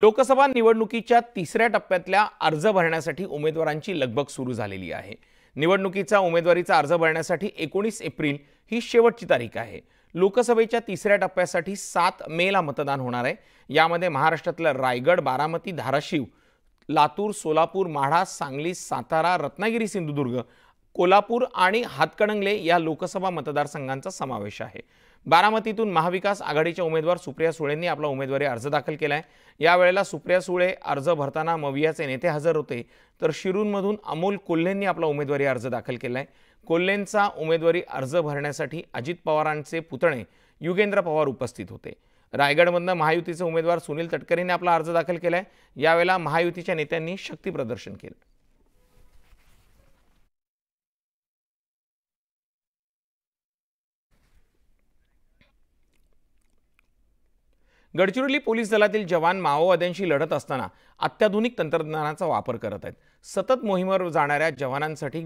लोकसभा निवडणुकीच्या तिसऱ्या टप्प्यातल्या अर्ज भरण्यासाठी उमेदवारांची लगबग सुरू झालेली आहे। निवडणुकीचा उमेदवारीचा अर्ज भरण्यासाठी 19 एप्रिल ही शेवटची तारीख आहे। लोकसभेच्या तिसऱ्या टप्प्यासाठी 7 मेला मतदान होणार आहे। यामध्ये महाराष्ट्रातलं रायगड, बारामती, धाराशिव, लातूर, सोलापूर, माढा, सांगली, सातारा, रत्नागिरी, सिंधुदुर्ग, कोल्हापूर आणि हातकणंगले या लोकसभा मतदारसंघांचा समावेश आहे। बारामतीतून महाविकास आघाडीच्या उमेदवार सुप्रिया सुळेंनी आपला उमेदवारी अर्ज दाखल केलाय। यावेळेला सुप्रिया सुळे अर्ज भरताना मवियाचे नेते हजर होते, तर शिरूरमधून अमोल कोल्हेंनी आपला उमेदवारी अर्ज दाखल केलाय। कोल्हेंचा उमेदवारी अर्ज भरण्यासाठी अजित पवारांचे पुतणे युगेंद्र पवार उपस्थित होते। रायगडमधून महायुतीचे उमेदवार सुनील तटकरेंनी आपला अर्ज दाखल केलाय। यावेळेला महायुतीच्या नेत्यांनी शक्ती प्रदर्शन केले। गडचिरोली पोलीस दलातील जवान माओवाद्यांशी लढत असताना अत्याधुनिक तंत्रज्ञानाचा वापर करत आहेत। सतत मोहिमेवर जाणाऱ्या जवानांसाठी